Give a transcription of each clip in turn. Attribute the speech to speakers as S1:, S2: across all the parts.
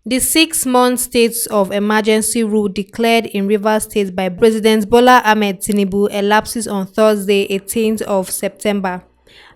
S1: The 6 month state of emergency rule declared in Rivers State by President Bola Ahmed Tinubu elapses on Thursday, 18th of September,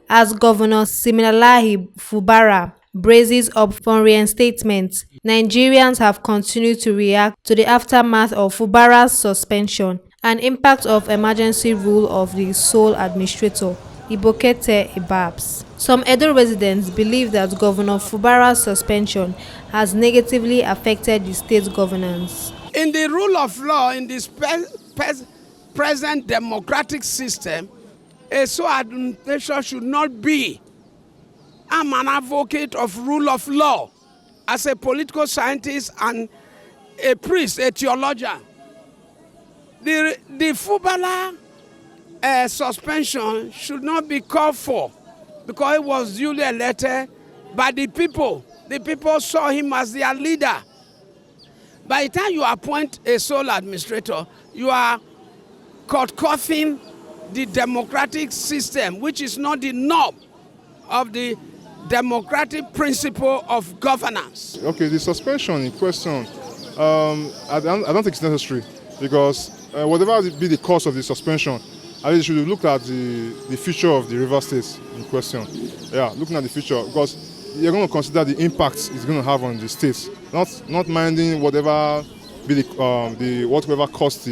S1: as Governor Siminalayi Fubara braces up for reinstatement. Nigerians have continued to react to the aftermath of Fubara's suspension and impact of emergency rule of the sole administrator, Ibokete Ibabs. Some Edo residents believe that Governor Fubara's suspension has negatively affected the state governance.
S2: In the rule of law, in this present democratic system, a sole administration should not be. I'm an advocate of rule of law as a political scientist and a priest, a theologian. The Fubara suspension should not be called for because he was duly elected by the people. The people saw him as their leader. By the time you appoint a sole administrator, you are curtailing the democratic system, which is not the norm of the democratic principle of governance.
S3: Okay, the suspension in question, I don't think it's necessary because whatever be the cause of the suspension, I think you should look at the future of the River State in question. Yeah, looking at the future because you're going to consider the impact it's going to have on the states, not minding whatever be whatever cost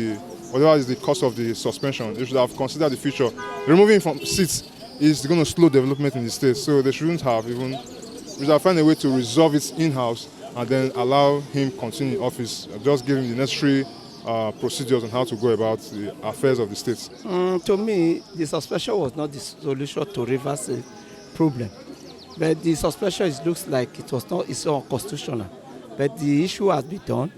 S3: whatever is the cost of the suspension. They should have considered the future. Removing from seats is going to slow development in the states, so they shouldn't have even. We should have find a way to resolve it in-house and then allow him continue in office. Just give him the necessary procedures on how to go about the affairs of the states.
S4: To me, the suspension was not the solution to Rivers' problem. But the suspension looks like it's unconstitutional. But the issue has been done.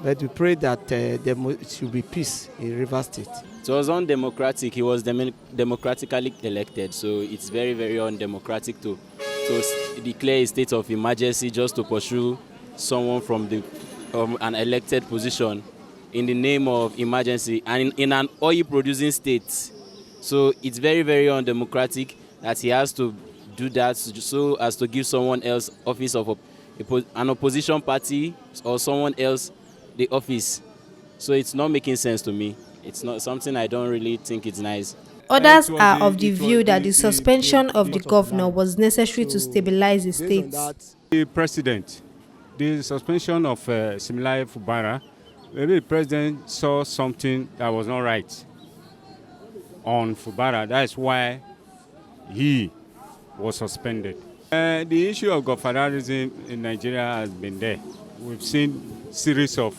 S4: But we pray that there should be peace in Rivers State.
S5: It was undemocratic. He was democratically elected, so it's very, very undemocratic to declare a state of emergency just to pursue someone from an elected position in the name of emergency and in an oil-producing state. So it's very, very undemocratic that he has to do that so as to give someone else office of an opposition party or someone else the office. So it's not making sense to me. It's not something I don't really think it's nice.
S1: Others are of the view that the suspension of the governor was necessary to stabilize the state.
S6: The president, the suspension of Siminalayi Fubara, maybe the president saw something that was not right on Fubara. That's why he was suspended. The issue of godfatherism in Nigeria has been there. We've seen series of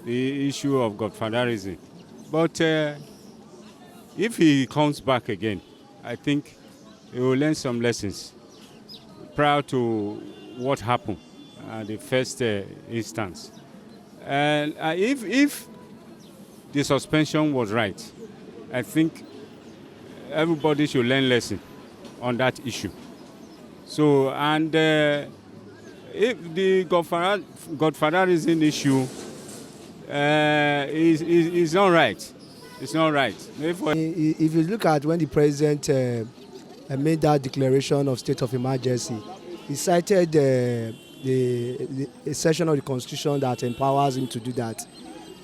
S6: the issue of godfatherism. But if he comes back again, I think he will learn some lessons prior to what happened at the first instance. And if the suspension was right, I think everybody should learn lesson on that issue. So, and if the godfatherism issue is not right, it's not right.
S7: If you look at when the president made that declaration of state of emergency, he cited a section of the constitution that empowers him to do that.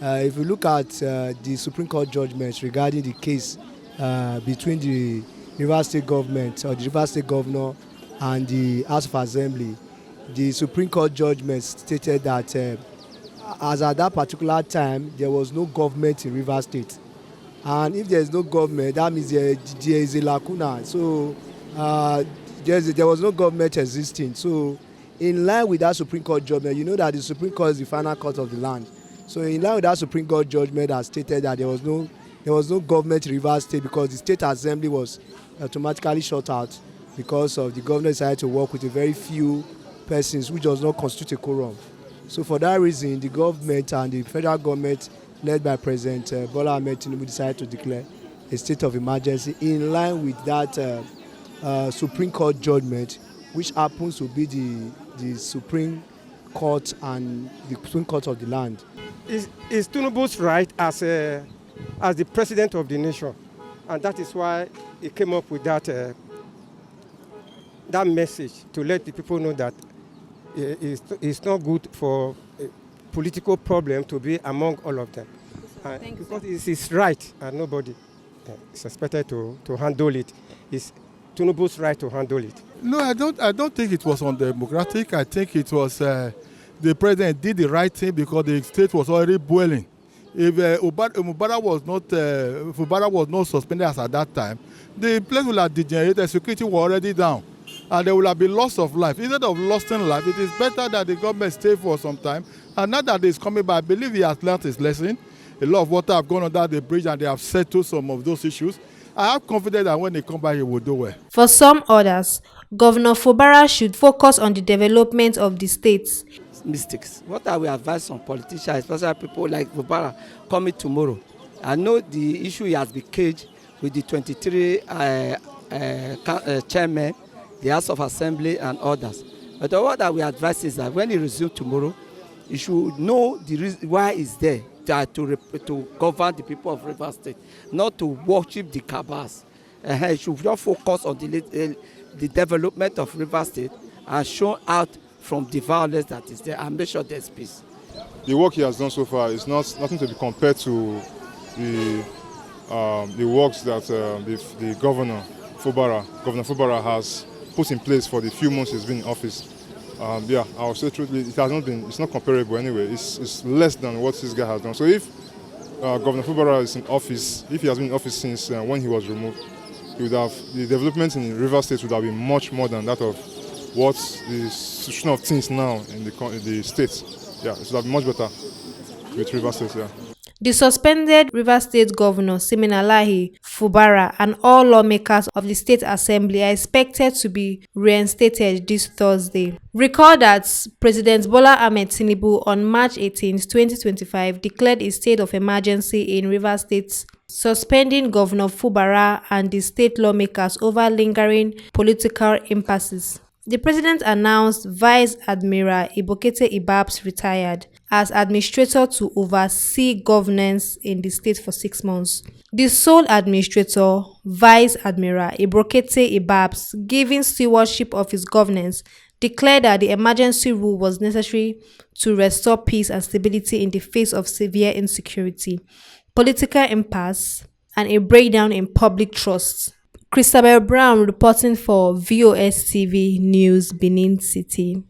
S7: If you look at the Supreme Court judgments regarding the case between the Rivers State government or the Rivers State governor and the House of Assembly, the Supreme Court judgment stated that as at that particular time there was no government in Rivers State, and if there is no government, that means there is a lacuna. So there was no government existing. So in line with that Supreme Court judgment, you know that the Supreme Court is the final court of the land. So in line with that Supreme Court judgment that stated that there was no government in Rivers State because the State Assembly was automatically shut out because of the governor decided to work with a very few persons, which does not constitute a quorum. So for that reason, the government and the federal government, led by President Bola Ahmed Tinubu, decided to declare a state of emergency in line with that Supreme Court judgment, which happens to be the Supreme Court and the Supreme Court of the land.
S8: Is Tinubu's right as the president of the nation, and that is why he came up with that message to let the people know that it's not good for a political problem to be among all of them. Because it's his right and nobody is expected to handle it. It's Tinubu's right to handle it.
S9: No, I don't think it was undemocratic. I think it was the president did the right thing because the state was already boiling. If Fubara was not suspended as at that time, the place will have degenerated. Security were already down, and there will have been loss of life. Instead of losing life, it is better that the government stay for some time. And now that it's coming back, I believe he has learned his lesson. A lot of water have gone under the bridge, and they have settled some of those issues. I have confidence that when they come back, he will do well.
S1: For some others, Governor Fubara should focus on the development of the states.
S4: Mistakes. What I will advise on politicians, especially people like Fubara, coming tomorrow. I know the issue he has been caged with the 23 chairmen, the House of Assembly and others. But what I will advise is that when he resumes tomorrow, he should know the reason why he's there, to govern the people of Rivers State, not to worship the cabals. He should not focus on the development of Rivers State and show out from the violence that is there and make sure there's peace.
S3: The work he has done so far is nothing to be compared to the works that the Governor Fubara has put in place for the few months he's been in office. Yeah, I will say truthfully, it's not comparable anyway. It's less than what this guy has done. So if Governor Fubara is in office, if he has been in office since when he was removed, the development in Rivers State would have been much more than that of what the situation of things now in the states. Yeah, it would have been much better with Rivers State. Yeah.
S1: The suspended Rivers State Governor Siminalayi, Fubara, and all lawmakers of the State Assembly are expected to be reinstated this Thursday. Recall that President Bola Ahmed Tinubu on March 18, 2025 declared a state of emergency in Rivers State, suspending Governor Fubara and the state lawmakers over lingering political impasses. The president announced Vice Admiral Ibokete Ibabs retired as administrator to oversee governance in the state for 6 months. The sole administrator, Vice Admiral Ibokete Ibabs, giving stewardship of his governance, declared that the emergency rule was necessary to restore peace and stability in the face of severe insecurity, political impasse, and a breakdown in public trust. Christabel Brown reporting for VOS TV News, Benin City.